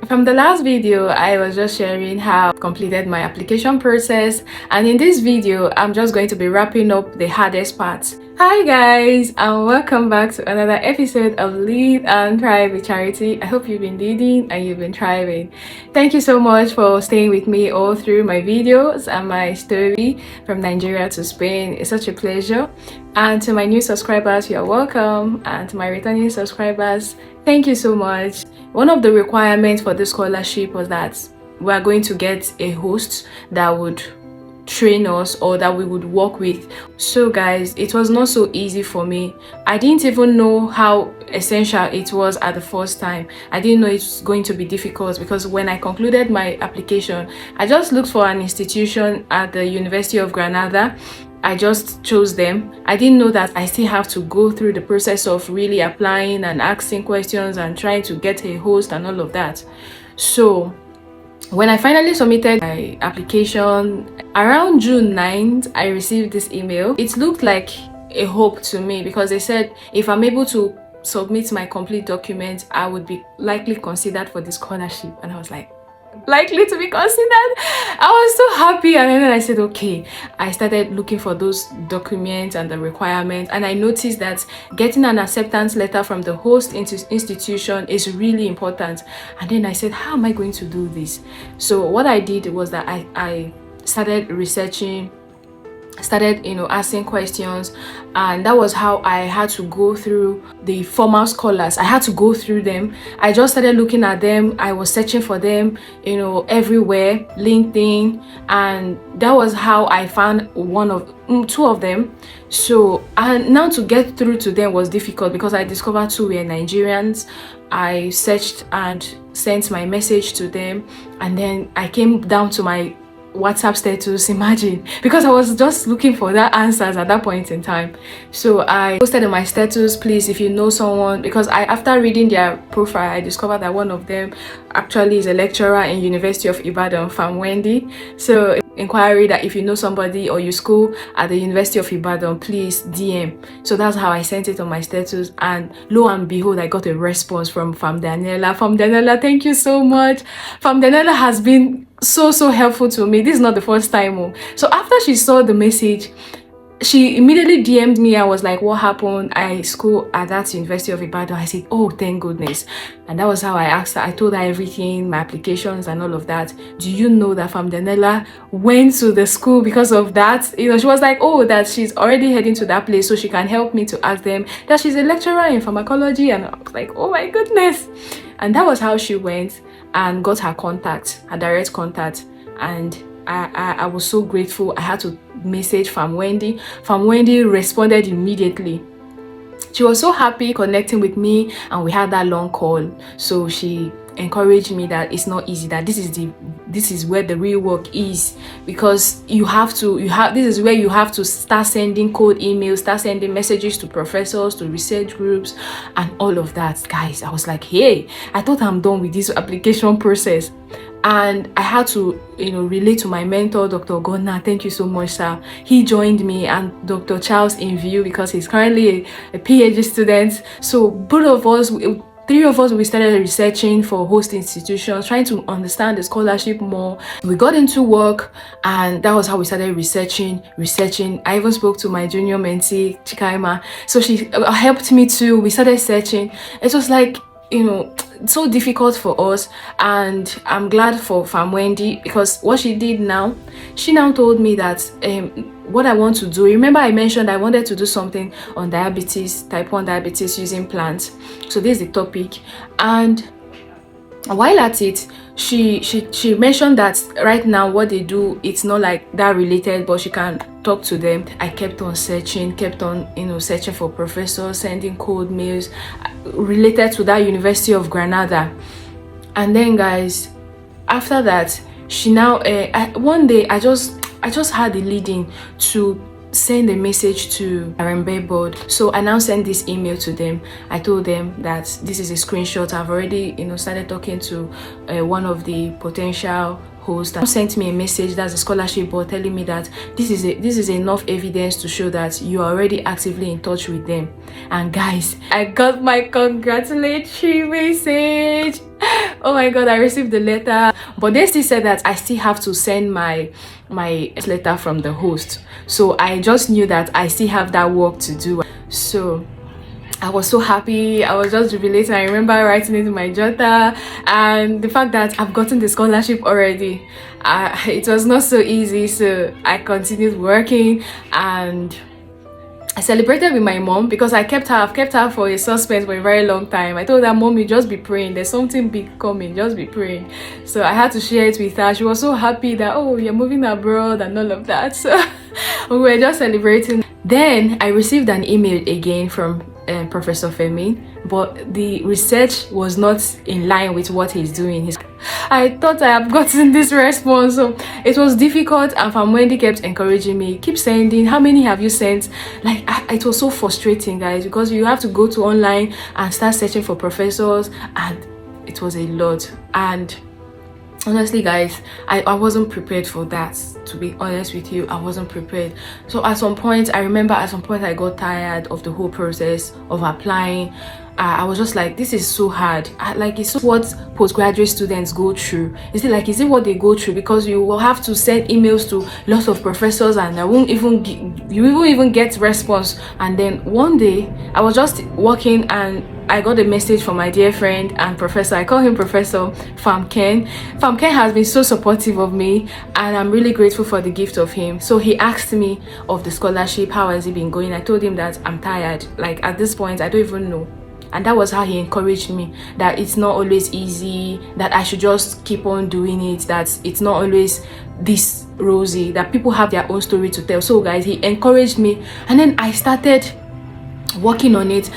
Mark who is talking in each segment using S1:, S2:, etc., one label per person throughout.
S1: From the last video, I was just sharing how I completed my application process, and in this video, I'm just going to be wrapping up the hardest parts. Hi guys, and welcome back to another episode of Lead and Thrive with Charity. I hope you've been leading and you've been thriving. Thank you so much for staying with me all through my videos and my story from Nigeria to Spain. It's such a pleasure. And to my new subscribers, you're welcome. And to my returning subscribers, thank you so much. One of the requirements for this scholarship was that we are going to get a host that would train us or that we would work with. So guys, it was not so easy for me. I didn't even know how essential it was at the first time. I didn't know it's going to be difficult because when I concluded my application, I just looked for an institution at the University of Granada. I just chose them. I didn't know that I still have to go through the process of really applying and asking questions and trying to get a host and all of that. So when I finally submitted my application around June 9th, I received this email. It looked like a hope to me because they said if I'm able to submit my complete documents, I would be likely considered for the scholarship. And I was like, likely to be considered? I was so happy. And then I said, okay. I started looking for those documents and the requirements, and I noticed that getting an acceptance letter from the host institution is really important. And then I said, how am I going to do this? So what I did was that I started researching, started asking questions, and that was how I had to go through the formal scholars. I had to go through them. I just started looking at them. I was searching for them everywhere, LinkedIn, and that was how I found two of them. So, and now to get through to them was difficult because I discovered two were Nigerians. I searched and sent my message to them, and then I came down to my WhatsApp status, imagine, because I was just looking for that answers at that point in time. So I posted in my status, please, if you know someone, because after reading their profile, I discovered that one of them actually is a lecturer in University of Ibadan, Fam Wendy. So inquiry that if you know somebody or you school at the University of Ibadan, please DM. So that's how I sent it on my status, and lo and behold, I got a response from Fam Daniela. Fam Daniela, thank you so much. Fam Daniela has been so helpful to me. This is not the first time. So after she saw the message, she immediately DM'd me. I was like, what happened? I school at that University of Ibadan. I said, oh, thank goodness. And that was how I asked her. I told her everything, my applications and all of that. Do you know that Fam Daniela went to the school because of that? She was like, oh, that she's already heading to that place so she can help me to ask them that she's a lecturer in pharmacology. And I was like, oh my goodness. And that was how she went and got her contact, her direct contact. And I was so grateful. I had to message Fam Wendy. Fam Wendy responded immediately. She was so happy connecting with me, and we had that long call. So she encouraged me that it's not easy, that this is where the real work is, because this is where you have to start sending cold emails, start sending messages to professors, to research groups and all of that. Guys, I was like, hey, I thought I'm done with this application process. And I had to, relate to my mentor, Dr. Gonna. Thank you so much, sir. He joined me, and Dr. Charles in view, because he's currently a PhD student. So both of us, three of us, we started researching for host institutions, trying to understand the scholarship more. We got into work, and that was how we started researching. I even spoke to my junior mentee, Chikaima. So she helped me too. We started searching. It was like, so difficult for us, and I'm glad for Fam Wendy, because what she did now, she now told me that what I want to do. Remember I mentioned I wanted to do something on diabetes, type 1 diabetes using plants. So this is the topic, and while at it, she mentioned that right now what they do, it's not like that related, but she can talk to them. I kept on searching, searching for professors, sending cold mails related to that University of Granada. And then guys, after that, she now one day I just had the leading to send a message to RMB board. So I now sent this email to them. I told them that this is a screenshot. I've already started talking to one of the potential hosts that sent me a message, that's a scholarship board, telling me that this is enough evidence to show that you are already actively in touch with them. And guys, I got my congratulatory message. Oh my god, I received the letter, but they still said that I still have to send my letter from the host. So I just knew that I still have that work to do. So I was so happy. I was just jubilating. I remember writing it in my jotter, and the fact that I've gotten the scholarship already, it was not so easy. So I continued working, and I celebrated with my mom because I've kept her for a suspense for a very long time. I told her, Mommy, just be praying. There's something big coming. Just be praying. So I had to share it with her. She was so happy that, oh, you're moving abroad and all of that. So we were just celebrating. Then I received an email again from Professor Femi, but the research was not in line with what he's doing. I thought I have gotten this response, so it was difficult, and from Wendy kept encouraging me, keep sending. How many have you sent? Like, it was so frustrating, guys, because you have to go to online and start searching for professors, and it was a lot. And honestly, guys, I wasn't prepared for that. To be honest with you, I wasn't prepared. So at some point, I remember I got tired of the whole process of applying. I was just like, this is so hard. Like, it's what postgraduate students go through. Is it what they go through? Because you will have to send emails to lots of professors, and you won't even get response. And then one day I was just working, and I got a message from my dear friend and professor. I call him Professor Famken. Famken has been so supportive of me, and I'm really grateful for the gift of him. So he asked me of the scholarship, how has it been going? I told him that I'm tired. Like, at this point, I don't even know. And that was how he encouraged me, that it's not always easy, that I should just keep on doing it, that it's not always this rosy, that people have their own story to tell. So guys, he encouraged me, and then I started working on it.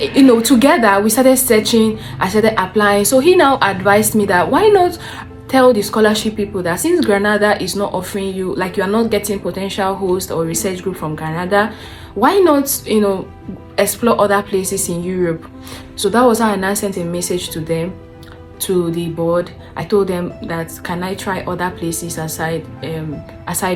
S1: You know, together we started searching, I started applying. So he now advised me that why not tell the scholarship people that since Granada is not offering you, like, you are not getting potential host or research group from Granada, why not, you know, explore other places in Europe? So that was how I now sent a message to them, to the board. I told them that, can I try other places aside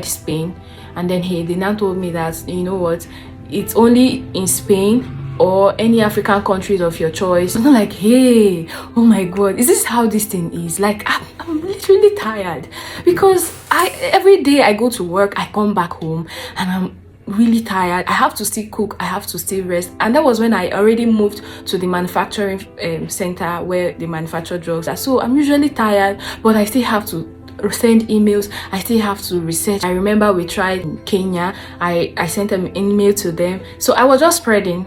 S1: Spain? And then they now told me that, you know what, it's only in Spain or any African countries of your choice. I'm like, hey, oh my god, is this how this thing is? Like, I'm literally tired, because every day I go to work, I come back home, and I'm really tired. I have to still cook, I have to still rest. And that was when I already moved to the manufacturing center where they manufacture drugs. So I'm usually tired, but I still have to send emails, I still have to research. I remember we tried in Kenya. I sent an email to them. So I was just spreading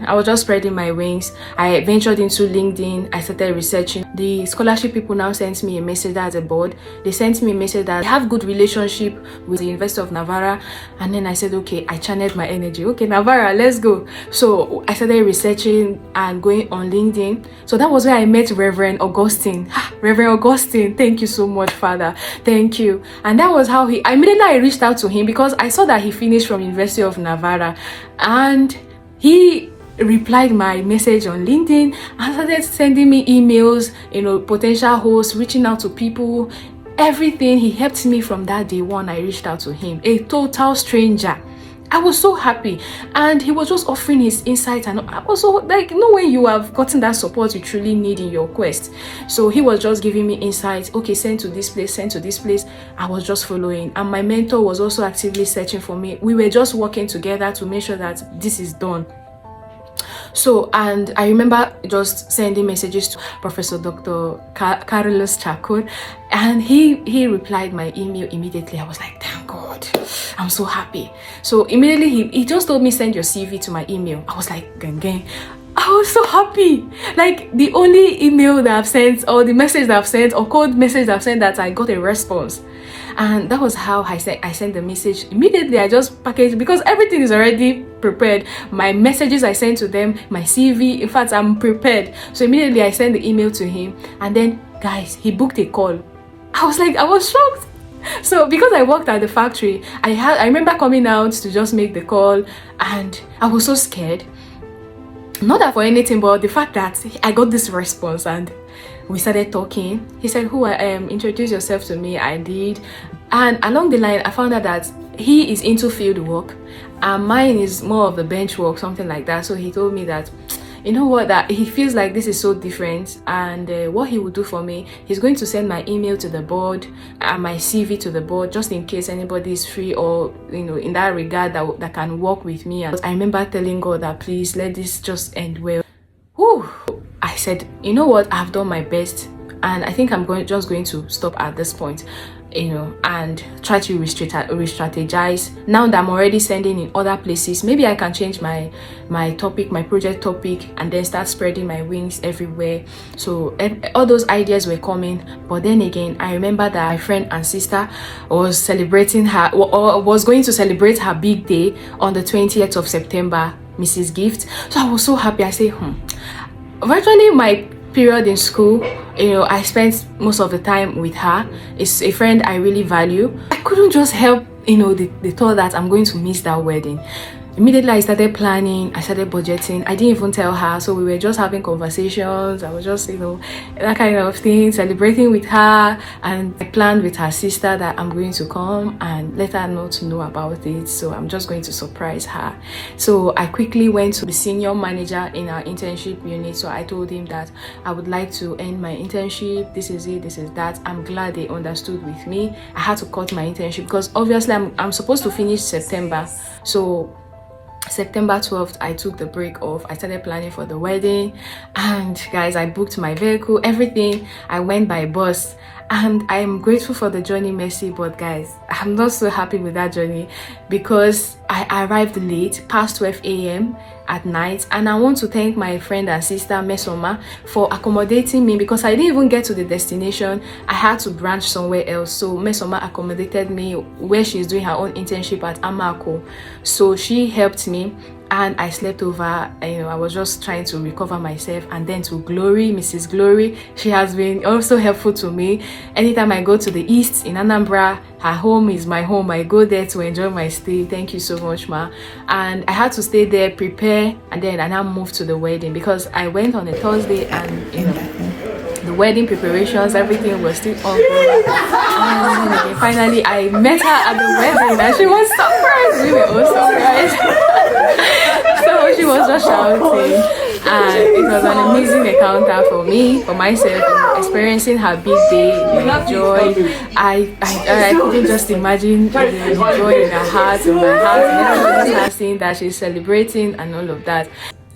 S1: my wings. I ventured into LinkedIn. I started researching. The scholarship people now sent me a message as a board. They sent me a message that they have good relationship with the University of Navarra. And then I said, okay, I channeled my energy. Okay, Navarra, let's go. So I started researching and going on LinkedIn. So that was where I met Reverend Augustine. Reverend Augustine, thank you so much, Father. Thank you. And that was how immediately I reached out to him, because I saw that he finished from University of Navarra, and he replied my message on LinkedIn and started sending me emails, you know, potential hosts, reaching out to people, everything. He helped me from that day one I reached out to him, a total stranger. I was so happy, and he was just offering his insights, and I was so like, no way you have gotten that support you truly need in your quest. So he was just giving me insights. Okay, send to this place, send to this place. I was just following, and my mentor was also actively searching for me. We were just working together to make sure that this is done. So, and I remember just sending messages to Professor Dr. Carlos Chacon, and he replied my email immediately. I was like, thank God, I'm so happy. So immediately he just told me, send your CV to my email. I was like, gang. I was so happy. Like, the only email that I've sent, or the message that I've sent, or code message that I've sent, that I got a response. And that was how I sent the message. Immediately I just packaged, because everything is already prepared. My messages I sent to them, my CV, in fact, I'm prepared. So immediately I sent the email to him, and then, guys, he booked a call. I was shocked. So because I worked at the factory, I remember coming out to just make the call, and I was so scared. Not that for anything, but the fact that I got this response, and we started talking. He said, who I am, introduce yourself to me. I did. And along the line, I found out that he is into field work, and mine is more of the bench work, something like that. So he told me that you know what, that he feels like this is so different, and what he will do for me, he's going to send my email to the board and my CV to the board, just in case anybody is free or, you know, in that regard that can work with me. And I remember telling God that please let this just end well. Whew. I said, you know what, I've done my best, and I think I'm just going to stop at this point, you know, and try to re-strategize. Now that I'm already sending in other places, maybe I can change my topic, my project topic, and then start spreading my wings everywhere. So all those ideas were coming, but then again, I remember that my friend and sister was celebrating her, or was going to celebrate her big day on the 20th of September, Mrs. Gift. So I was so happy. I say, virtually my period in school, you know, I spent most of the time with her. It's a friend I really value. I couldn't just help, you know, the thought that I'm going to miss that wedding. Immediately I started planning, I started budgeting. I didn't even tell her, so we were just having conversations. I was just, you know, that kind of thing, celebrating with her. And I planned with her sister that I'm going to come and let her know about it. So I'm just going to surprise her. So I quickly went to the senior manager in our internship unit. So I told him that I would like to end my internship. This is it, this is that. I'm glad they understood with me. I had to cut my internship because obviously I'm supposed to finish September. So September 12th, I took the break off. I started planning for the wedding, and guys, I booked my vehicle, everything. I went by bus, and I'm grateful for the journey, Mercy. But guys, I'm not so happy with that journey because I arrived late, past 12 a.m. at night, and I want to thank my friend and sister Mesoma for accommodating me because I didn't even get to the destination. I had to branch somewhere else, so Mesoma accommodated me where she's doing her own internship at Amako. So she helped me, and I slept over. You know, I was just trying to recover myself. And then to Glory, Mrs. Glory, she has been also helpful to me. Anytime I go to the east in Anambra, her home is my home. I go there to enjoy my stay. Thank you so much, ma. And I had to stay there, prepare, and then I now moved to the wedding because I went on a Thursday, and you know, the wedding preparations, everything was still ongoing. And then finally I met her at the wedding, and she was surprised. We were all surprised. So she was just shouting, and it was an amazing encounter for me, for myself, experiencing her big day, the joy. I couldn't just imagine the joy in her heart, in my heart, and everybody was saying that she's celebrating and all of that.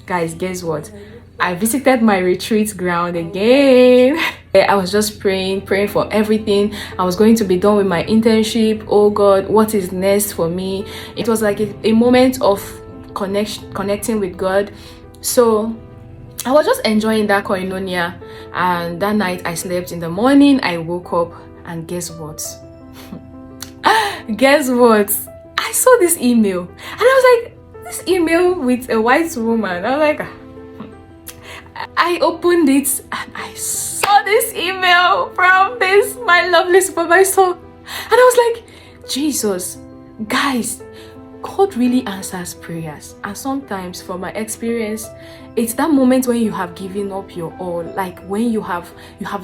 S1: Guys, guess what? I visited my retreat ground again. I was just praying for everything. I was going to be done with my internship. Oh God, what is next for me? It was like a moment of connecting with God. So I was just enjoying that koinonia, and that night I slept. In the morning I woke up, and guess what? Guess what? I saw this email, and I was like, this email with a white woman. I was like, I opened it and I saw this email from this my lovely supervisor, and I was like, Jesus, guys, God really answers prayers. And sometimes, from my experience, it's that moment when you have given up your all, like when you have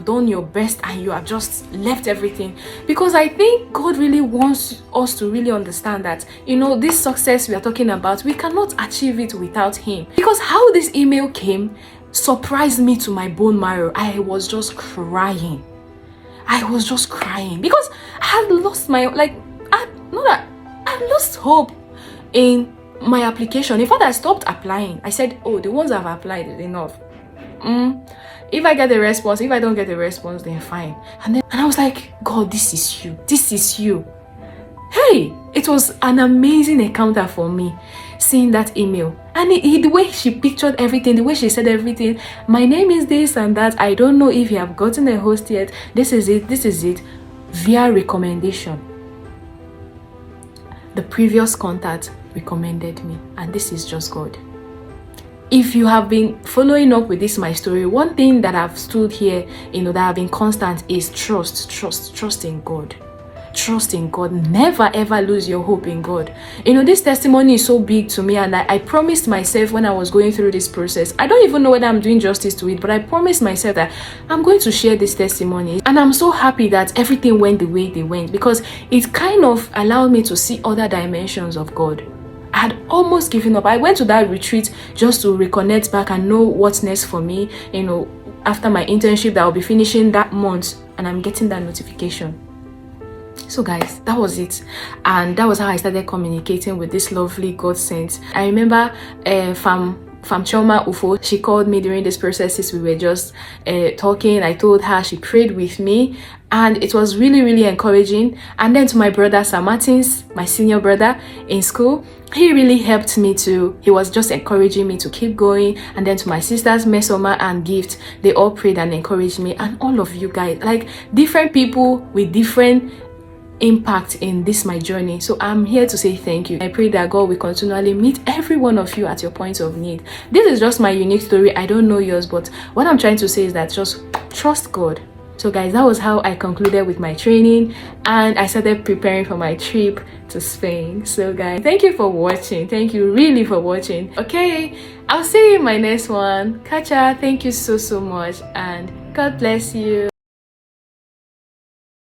S1: done your best and you have just left everything. Because I think God really wants us to really understand that, you know, this success we are talking about, we cannot achieve it without Him. Because how this email came surprised me to my bone marrow. I was just crying. Because I had lost my, I lost hope in my application. In fact, I stopped applying. I said, oh, the ones I've applied is enough. If I get a response, if I don't get a response, then fine. And I was like, God, this is you. Hey, it was an amazing encounter for me, seeing that email. And the way she pictured everything, the way she said everything, my name is this and that, I don't know if you have gotten a host yet, this is it, via recommendation. The previous contact recommended me, and this is just God. If you have been following up with this my story, one thing that I've stood here, you know, that have been constant is trust in God. Trust in God. Never ever lose your hope in God. You know, this testimony is so big to me, and I promised myself when I was going through this process, I don't even know whether I'm doing justice to it, but I promised myself that I'm going to share this testimony. And I'm so happy that everything went the way they went, because it kind of allowed me to see other dimensions of God. I had almost given up. I went to that retreat just to reconnect back and know what's next for me, you know, after my internship that I'll be finishing that month, and I'm getting that notification. So guys, that was it, and that was how I started communicating with this lovely God sent. I remember Fam Choma Ufo, she called me during this processes. We were just talking. I told her, she prayed with me, and it was really encouraging. And then to my brother Sir Martins, my senior brother in school, he really helped me too. He was just encouraging me to keep going. And then to my sisters Mesoma and Gift, they all prayed and encouraged me. And all of you guys, like different people with different impact in this my journey. So I'm here to say thank you. I pray that God will continually meet every one of you at your point of need. This is just my unique story. I don't know yours, but what I'm trying to say is that just trust God. So guys, that was how I concluded with my training, and I started preparing for my trip to Spain. So guys, thank you for watching. Thank you really for watching. Okay, I'll see you in my next one. Kacha, thank you so much, and God bless you.